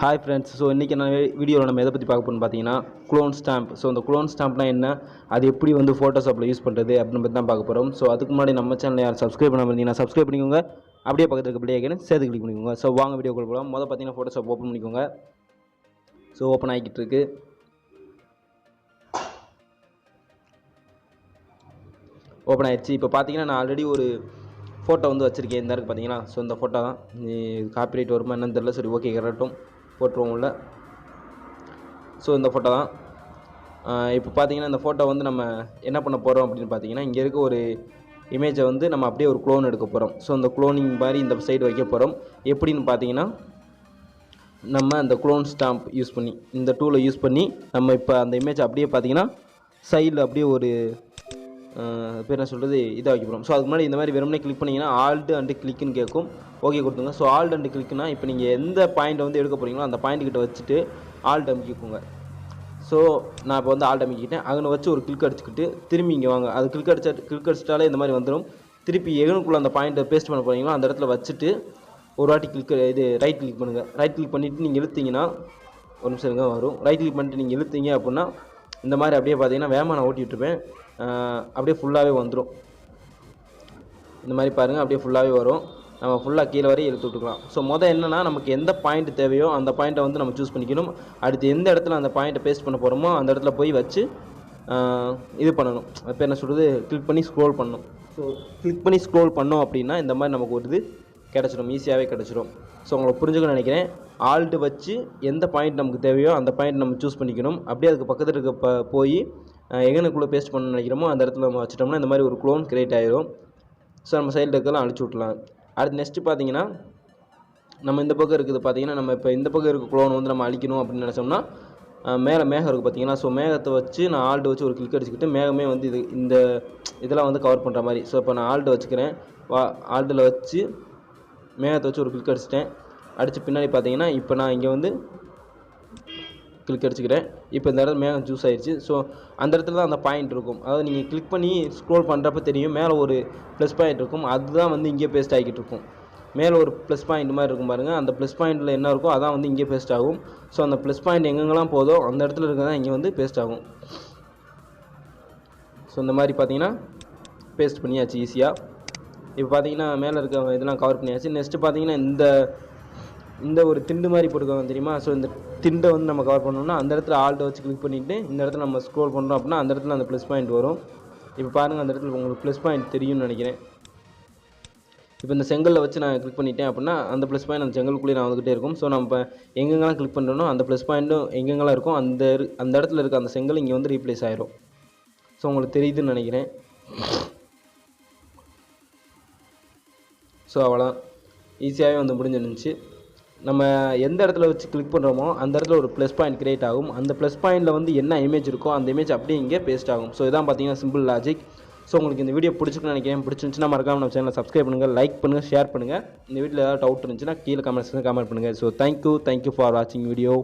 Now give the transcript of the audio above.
Hi friends, so இன்னைக்கு நான் வீடியோவில் நம்ம எதை பற்றி பார்க்க போகிறோம்னு பார்த்தீங்கன்னா க்ளோன் ஸ்டாம்ப். ஸோ அந்த க்ளோன் ஸ்டாம்ப்னா என்ன, அது எப்படி வந்து ஃபோட்டோஷாப்பில் யூஸ் பண்ணுறது அப்படின்னு பற்றி தான் பார்க்க போகிறோம். ஸோ அதுக்கு முன்னாடி நம்ம சேனல் யார் சப்ஸ்கிரைப் பண்ணாமல் இருந்தீங்கன்னா சப்ஸ்கிரைப் பண்ணிக்கோங்க. அப்படியே பக்கத்தில் இருக்க பிள்ளை ஐக்கனை சேர்த்து கிளிக் பண்ணிக்கோங்க. ஸோ வாங்க வீடியோக்குள்ள போகலாம். முதல்ல பார்த்தீங்கன்னா ஃபோட்டோஷாப் ஓப்பன் பண்ணிக்கோங்க. ஸோ ஓப்பன் ஆகிக்கிட்டு இருக்கு. ஓப்பன் ஆகிடுச்சு. இப்போ பார்த்தீங்கன்னா நான் ஆல்ரெடி ஒரு ஃபோட்டோ வந்து வச்சுருக்கேன். இந்த இருக்குது பார்த்தீங்கன்னா. ஸோ இந்த ஃபோட்டோ தான். காப்பிரைட் வருமா என்னன்னு தெரியல. சரி ஓகே, கரெக்டும் போட்டுருவோம் உள்ள. ஸோ இந்த ஃபோட்டோ தான். இப்போ பார்த்தீங்கன்னா இந்த ஃபோட்டோ வந்து நம்ம என்ன பண்ண போகிறோம் அப்படின்னு பார்த்தீங்கன்னா, இங்கே இருக்க ஒரு இமேஜை வந்து நம்ம அப்படியே ஒரு க்ளோன் எடுக்க போகிறோம். ஸோ அந்த க்ளோனிங் மாதிரி இந்த சைடு வைக்க போகிறோம். எப்படின்னு பார்த்தீங்கன்னா, நம்ம அந்த க்ளோன் ஸ்டாம்ப் யூஸ் பண்ணி, இந்த டூலை யூஸ் பண்ணி நம்ம இப்போ அந்த இமேஜ் அப்படியே பார்த்தீங்கன்னா சைடில் அப்படியே ஒரு பேர் என்ன சொல்கிறது இதாக வைக்க போகிறோம். ஸோ அதுக்கு முன்னாடி இந்த மாதிரி வெறுமனே கிளிக் பண்ணிங்கன்னா ஆல்ட் அண்டு கிளிக்குன்னு கேட்கும். ஓகே கொடுத்துங்க. ஸோ ஆல்ட் அண்டு கிளிக்குனா இப்போ நீங்கள் எந்த பாயிண்ட்டை வந்து எடுக்க போகிறீங்களோ அந்த பாயிண்ட்டுக்கிட்ட வச்சுட்டு ஆல்ட் அமைக்கிக்கோங்க. ஸோ நான் இப்போ வந்து ஆல்ட் அமைக்கிட்டேன். அங்கே வச்சு ஒரு கிளிக் அடிச்சுக்கிட்டு திரும்பி இங்கே வாங்க. அது கிளிக் அடிச்சிட்டாலே இந்த மாதிரி வந்துடும். திருப்பி எகனுக்குள்ளே அந்த பாயிண்ட்டை பேஸ்ட் பண்ண போகிறீங்களோ அந்த இடத்துல வச்சுட்டு ஒரு வாட்டி ரைட் கிளிக் பண்ணுங்கள். ரைட் கிளிக் பண்ணிவிட்டு நீங்கள் இழுத்தீங்கன்னா ஒரு நிமிஷம் இருங்க வரும். ரைட் கிளிக் பண்ணிட்டு நீங்கள் இழுத்தீங்க அப்படின்னா இந்த மாதிரி அப்படியே பார்த்தீங்கன்னா வேகமாக நான் ஓட்டிகிட்ருப்பேன். அப்படியே ஃபுல்லாகவே வந்துடும். இந்த மாதிரி பாருங்கள், அப்படியே ஃபுல்லாகவே வரும். நம்ம ஃபுல்லாக கீழே வரையும் இழுத்து விட்டுக்கலாம். ஸோ என்னென்னா நமக்கு எந்த பாயிண்ட் தேவையோ அந்த பாயிண்ட்டை வந்து நம்ம சூஸ் பண்ணிக்கணும். அடுத்து எந்த இடத்துல அந்த பாயிண்ட்டை பேஸ்ட் பண்ண போகிறோமோ அந்த இடத்துல போய் வச்சு இது பண்ணணும். இப்போ என்ன சொல்கிறது, கிளிக் பண்ணி ஸ்க்ரோல் பண்ணணும். ஸோ கிளிக் பண்ணி ஸ்க்ரோல் பண்ணோம் அப்படின்னா இந்த மாதிரி நமக்கு ஒரு இது கிடச்சிடும், ஈஸியாகவே கிடச்சிடும். ஸோ உங்களுக்கு புரிஞ்சுக்கணும்னு நினைக்கிறேன். ஆல்ட்டு வச்சு எந்த பாயிண்ட் நமக்கு தேவையோ அந்த பாயிண்ட் நம்ம சூஸ் பண்ணிக்கணும். அப்படியே அதுக்கு பக்கத்தில் இருக்க போய் எங்கனுக்குள்ளே பேஸ்ட் பண்ண நினைக்கிறோமோ அந்த இடத்துல நம்ம வச்சுட்டோம்னா இந்த மாதிரி ஒரு க்ளோன் கிரியேட் ஆகிடும். ஸோ நம்ம சைடில் இருக்கலாம் அழிச்சு விட்லாம். அடுத்து நெக்ஸ்ட்டு பார்த்தீங்கன்னா நம்ம இந்த பக்கம் இருக்குது பார்த்தீங்கன்னா, நம்ம இப்போ இந்த பக்கம் இருக்க க்ளோன் வந்து நம்ம அழிக்கணும் அப்படின்னு நினச்சோம்னா மேலே மேகம் இருக்குது பார்த்தீங்கன்னா. ஸோ மேகத்தை வச்சு நான் ஆல்ட்டு வச்சு ஒரு கிளிக் அடிச்சுக்கிட்டு மேகமே வந்து இதெல்லாம் வந்து கவர் பண்ணுற மாதிரி. ஸோ இப்போ நான் ஆல்ட்டு வச்சுக்கிறேன். ஆல்ட்டில் வச்சு மேகத்தை வச்சு ஒரு கிளிக் அடிச்சிட்டேன். அடித்து பின்னாடி பார்த்தீங்கன்னா இப்போ நான் இங்கே வந்து கிளிக் அடிச்சுக்கிறேன். இப்போ இந்த இடத்துல மேகம் சூஸ் ஆகிடுச்சு. ஸோ அந்த இடத்துல தான் அந்த பாயிண்ட் இருக்கும். அதாவது நீங்கள் கிளிக் பண்ணி ஸ்க்ரோல் பண்ணுறப்ப தெரியும் மேலே ஒரு ப்ளஸ் பாயிண்ட் இருக்கும். அதுதான் வந்து இங்கே பேஸ்ட் ஆகிக்கிட்டு இருக்கும். மேலே ஒரு ப்ளஸ் பாயிண்ட் மாதிரி இருக்கும் பாருங்கள். அந்த ப்ளஸ் பாயிண்ட்டில் என்ன இருக்கோ அதான் வந்து இங்கே பேஸ்ட் ஆகும். ஸோ அந்த ப்ளஸ் பாயிண்ட் எங்கெங்கெல்லாம் போதோ அந்த இடத்துல இருக்கிறதான் இங்கே வந்து பேஸ்ட் ஆகும். ஸோ இந்த மாதிரி பார்த்தீங்கன்னா பேஸ்ட் பண்ணியாச்சு ஈஸியாக. இப்போ பார்த்தீங்கன்னா மேலே இருக்க இதெல்லாம் கவர் பண்ணியாச்சு. நெக்ஸ்ட்டு பார்த்தீங்கன்னா இந்த ஒரு திண்டு மாதிரி போட்டுக்கோங்க தெரியுமா. ஸோ இந்த திண்டை வந்து நம்ம கவர் பண்ணோம்னா அந்த இடத்துல ஆல்ட்டை வச்சு கிளிக் பண்ணிவிட்டு இந்த இடத்துல நம்ம ஸ்க்ரோல் பண்ணுறோம் அப்படின்னா அந்த இடத்துல அந்த ப்ளஸ் பாயிண்ட் வரும். இப்போ பாருங்கள், அந்த இடத்துல உங்களுக்கு ப்ளஸ் பாயிண்ட் தெரியும்னு நினைக்கிறேன். இப்போ இந்த செங்கலில் வச்சு நான் கிளிக் பண்ணிட்டேன் அப்படின்னா அந்த ப்ளஸ் பாயிண்ட் அந்த செங்கலுக்குள்ளேயே நான் வந்துகிட்டே இருக்கும். ஸோ நம்ம எங்கெங்கெல்லாம் கிளிக் பண்ணுறோனோ அந்த ப்ளஸ் பாயிண்ட்டும் எங்கெங்கெல்லாம் இருக்கும் அந்த இடத்துல இருக்க அந்த செங்கல் இங்கே வந்து ரீப்ளேஸ் ஆகிடும். ஸோ உங்களுக்கு தெரியுதுன்னு நினைக்கிறேன். ஸோ அவ்வளோதான், ஈஸியாகவே வந்து முடிஞ்சிருந்துச்சு. நம்ம எந்த இடத்துல வச்சு கிளிக் பண்ணுறோமோ அந்த இடத்துல ஒரு ப்ளஸ் பாயிண்ட் கிரியேட் ஆகும். அந்த ப்ளஸ் பாயிண்டில் வந்து என்ன இமேஜ் இருக்கோ அந்த இமேஜ் அப்படியே இங்கே பேஸ்ட் ஆகும். ஸோ இதான் பார்த்தீங்கன்னா சிம்பிள் லாஜிக். ஸோ உங்களுக்கு இந்த வீடியோ பிடிச்சிருக்குன்னு நினைக்கிறேன். பிடிச்சிருந்துச்சுன்னா மறக்காம நம்ம சேனலை சப்ஸ்கிரைப் பண்ணுங்கள், லைக் பண்ணுங்கள், ஷேர் பண்ணுங்கள். இந்த வீடியோவில் ஏதாவது டவுட் இருந்துச்சுன்னா கீழே கமெண்ட் பண்ணுங்கள். ஸோ தேங்க்யூ ஃபார் வாட்சிங் வீடியோ.